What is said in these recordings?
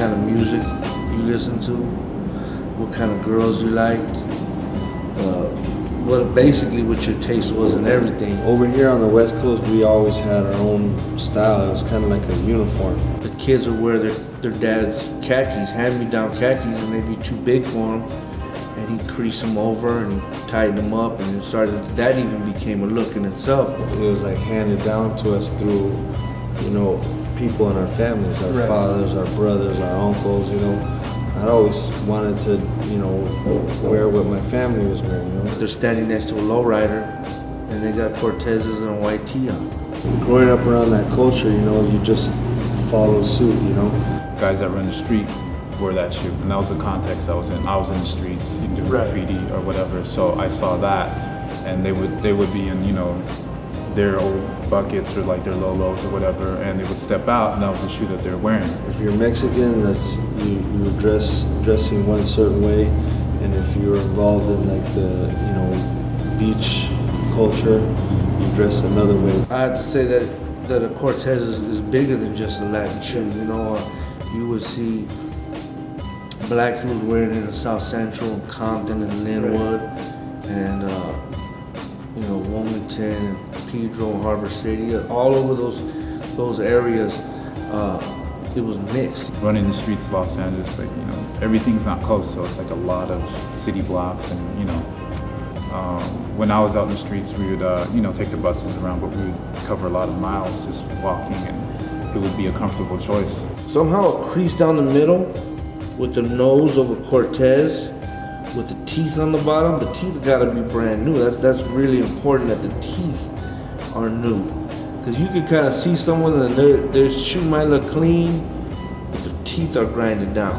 kind of music you listen to, what kind of girls you liked, what your taste was and everything. Over here on the West Coast, we always had our own style. It was kind of like a uniform. The kids would wear their dad's khakis, hand-me-down khakis, and they'd be too big for him. And he'd crease them over and he'd tighten them up, and that even became a look in itself. It was like handed down to us through, people in our families, our Right. fathers, our brothers, our uncles, I'd always wanted to, wear what my family was wearing, They're standing next to a lowrider, and they got cortezes and a white tee on. Growing up around that culture, you just follow suit, Guys that run the street wore that shoe, and that was the context I was in. I was in the streets, you do graffiti or whatever, so I saw that, and they would be in, their old buckets or like their Lolos or whatever, and they would step out, and that was the shoe that they're wearing. If you're Mexican, you dressing one certain way, and if you're involved in like the beach culture, you dress another way. I have to say that a cortez is bigger than just a Latin shoe. You would see black folks wearing it in South Central, Compton, and Linwood, and Wilmington, and Pedro, Harbor City, all over those areas. It was mixed. Running the streets of Los Angeles, everything's not close, so it's like a lot of city blocks, and when I was out in the streets, we would take the buses around, but we would cover a lot of miles just walking, and it would be a comfortable choice. Somehow a crease down the middle with the nose of a cortez, with the teeth on the bottom. The teeth gotta be brand new. That's really important that the teeth are new. Because you can kind of see someone and their shoe might look clean, but the teeth are grinded down.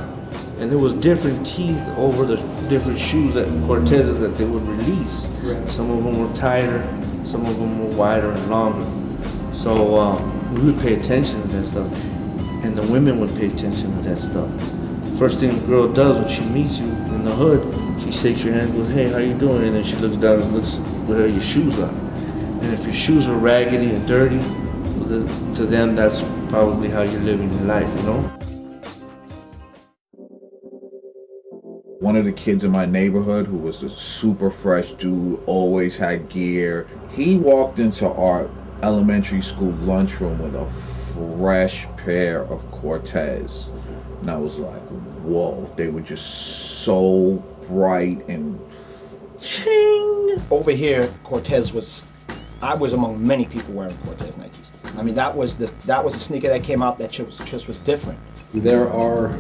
And there was different teeth over the different shoes, cortezes that they would release. Right. Some of them were tighter, some of them were wider and longer. So we would pay attention to that stuff, and the women would pay attention to that stuff. First thing the girl does when she meets you in the hood, she shakes your hand and goes, "Hey, how you doing?" And then she looks down and looks where your shoes are. And if your shoes are raggedy and dirty, to them that's probably how you're living your life, One of the kids in my neighborhood who was a super fresh dude, always had gear. He walked into our elementary school lunchroom with a fresh pair of Cortez. And I was like, whoa, they were just so bright and ching. Over here, I was among many people wearing Cortez Nikes. I mean, that was a sneaker that came out that just was different. There are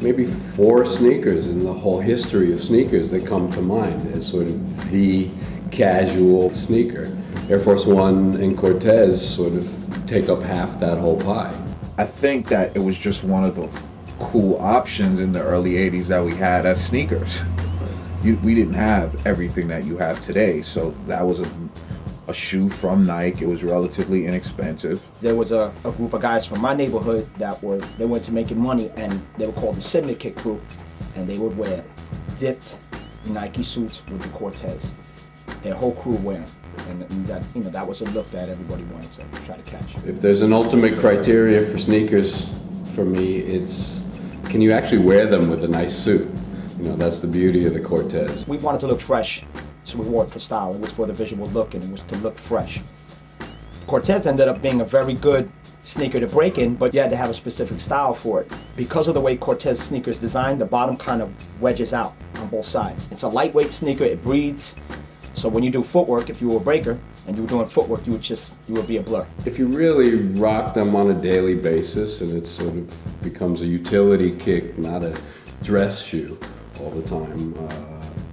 maybe 4 sneakers in the whole history of sneakers that come to mind as sort of the casual sneaker. Air Force One and Cortez sort of take up half that whole pie. I think that it was just one of the cool options in the early 80s that we had as sneakers. We didn't have everything that you have today, so that was a shoe from Nike. It was relatively inexpensive. There was a group of guys from my neighborhood they went to making money, and they were called the Syndicate Crew, and they would wear dipped Nike suits with the Cortez. Their whole crew wearing, and that was a look that everybody wanted to try to catch. If there's an ultimate criteria for sneakers, for me, it's can you actually wear them with a nice suit? That's the beauty of the Cortez. We wanted to look fresh, so we wore it for style. It was for the visual look, and it was to look fresh. Cortez ended up being a very good sneaker to break in, but you had to have a specific style for it. Because of the way Cortez sneakers designed, the bottom kind of wedges out on both sides. It's a lightweight sneaker, it breathes. So when you do footwork, if you were a breaker and you were doing footwork, you would be a blur. If you really rock them on a daily basis, and it sort of becomes a utility kick, not a dress shoe all the time,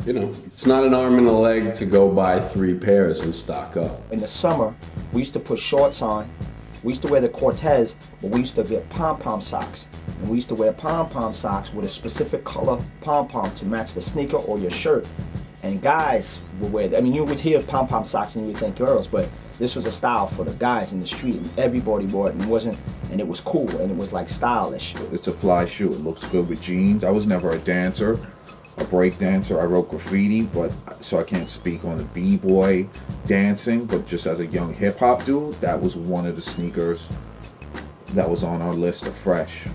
it's not an arm and a leg to go buy 3 pairs and stock up. In the summer, we used to put shorts on. We used to wear the Cortez, but we used to get pom-pom socks. And we used to wear pom-pom socks with a specific color pom-pom to match the sneaker or your shirt. And guys would wear that. I mean, you would hear pom-pom socks and you would think girls, but this was a style for the guys in the street, and everybody wore it, and it was cool, and it was like stylish. It's a fly shoe. It looks good with jeans. I was never a dancer, a break dancer. I wrote graffiti, so I can't speak on the b-boy dancing, but just as a young hip hop dude, that was one of the sneakers that was on our list of fresh.